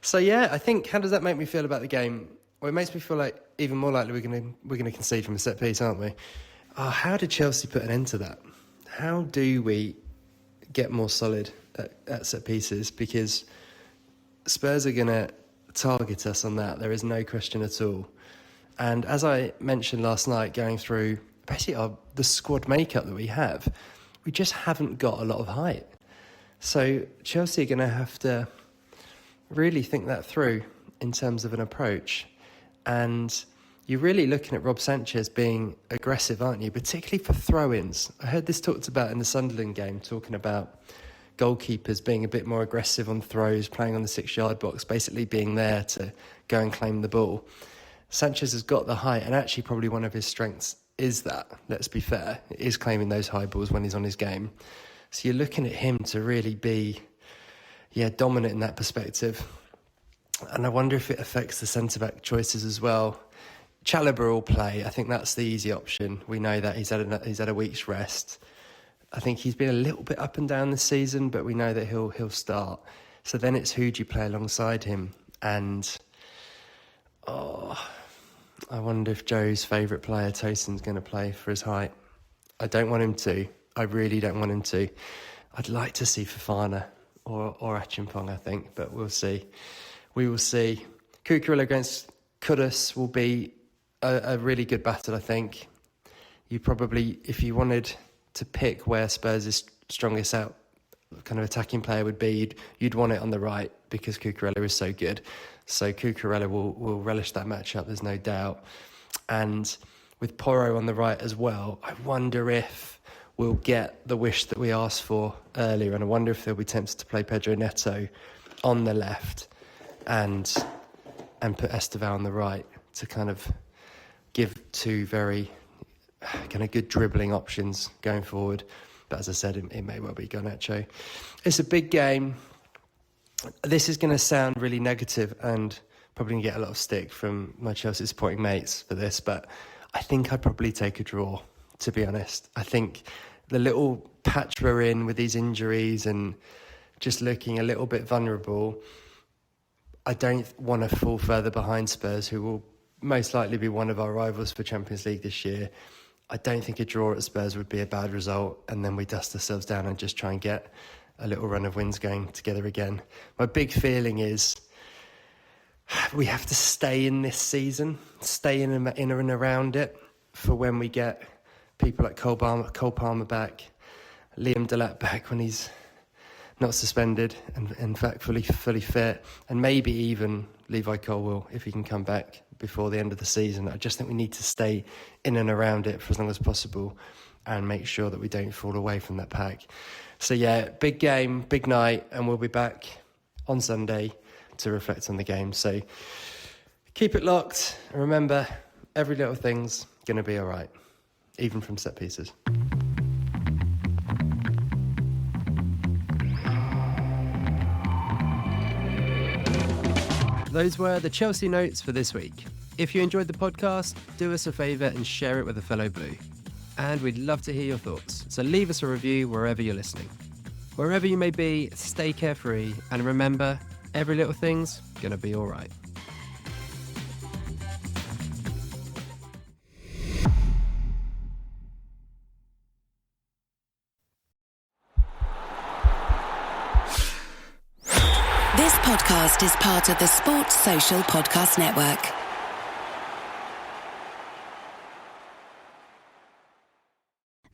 So I think, how does that make me feel about the game? Well, it makes me feel like even more likely we're gonna concede from a set piece, aren't we? How did Chelsea put an end to that? How do we get more solid at set pieces? Because Spurs are going to target us on that. There is no question at all. And as I mentioned last night, going through basically the squad makeup that we have, we just haven't got a lot of height. So Chelsea are going to have to really think that through in terms of an approach. And you're really looking at Rob Sanchez being aggressive, aren't you? Particularly for throw-ins. I heard this talked about in the Sunderland game, talking about goalkeepers being a bit more aggressive on throws, playing on the 6-yard box, basically being there to go and claim the ball. Sanchez has got the height, and actually probably one of his strengths is that, let's be fair, is claiming those high balls when he's on his game. So you're looking at him to really be dominant in that perspective. And I wonder if it affects the centre-back choices as well. Chalobah will play. I think that's the easy option. We know that he's had a week's rest. I think he's been a little bit up and down this season, but we know that he'll start. So then it's who do you play alongside him? And I wonder if Joe's favourite player, Tosin's going to play for his height. I don't want him to. I really don't want him to. I'd like to see Fofana or Achimpong, I think, but we'll see. We will see. Cucurella against Kudus will be a really good battle, I think. You probably, if you wanted to pick where Spurs' strongest out kind of attacking player would be, you'd want it on the right because Cucurella is so good. So Cucurella will relish that matchup, there's no doubt. And with Porro on the right as well, I wonder if we'll get the wish that we asked for earlier, and I wonder if they'll be tempted to play Pedro Neto on the left and put Estevão on the right to kind of give two very kind of good dribbling options going forward. But as I said, it may well be Garnacho. It's a big game. This is going to sound really negative and probably going to get a lot of stick from my Chelsea supporting mates for this, but I think I'd probably take a draw, to be honest. I think the little patch we're in with these injuries and just looking a little bit vulnerable, I don't want to fall further behind Spurs, who will most likely be one of our rivals for Champions League this year. I don't think a draw at Spurs would be a bad result, and then we dust ourselves down and just try and get a little run of wins going together again. My big feeling is we have to stay in this season, stay in and around it for when we get people like Cole Palmer back, Liam Delap back when he's not suspended and in fact fully fit, and maybe even Levi Colwill if he can come back before the end of the season. I just think we need to stay in and around it for as long as possible and make sure that we don't fall away from that pack. So yeah, big game, big night, and we'll be back on Sunday to reflect on the game. So keep it locked, and remember, every little thing's going to be all right, even from set pieces. Those were the Chelsea notes for this week. If you enjoyed the podcast, do us a favour and share it with a fellow Blue. And we'd love to hear your thoughts, so leave us a review wherever you're listening. Wherever you may be, stay carefree, and remember, every little thing's gonna be all right. This podcast is part of the Sports Social Podcast Network.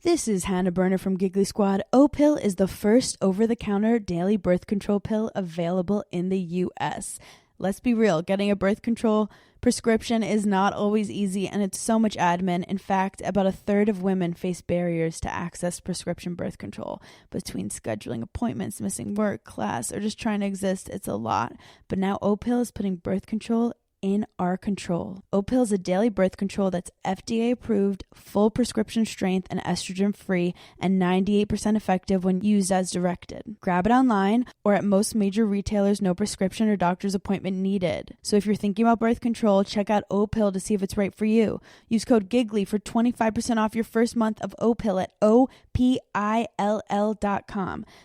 This is Hannah Berner from Giggly Squad. O-Pill is the first over-the-counter daily birth control pill available in the U.S. Let's be real, getting a birth control prescription is not always easy, and it's so much admin. In fact, about a third of women face barriers to access prescription birth control. Between scheduling appointments, missing work, class, or just trying to exist, it's a lot. But now O-Pill is putting birth control in our control. O-Pill is a daily birth control that's FDA approved, full prescription strength, and estrogen free, and 98% effective when used as directed. Grab it online or at most major retailers, no prescription or doctor's appointment needed. So if you're thinking about birth control, check out O-Pill to see if it's right for you. Use code GIGGLY for 25% off your first month of O-Pill at OPILL.com.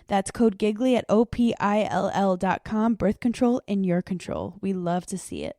That's code GIGGLY at OPILL.com. Birth control in your control. We love to see it.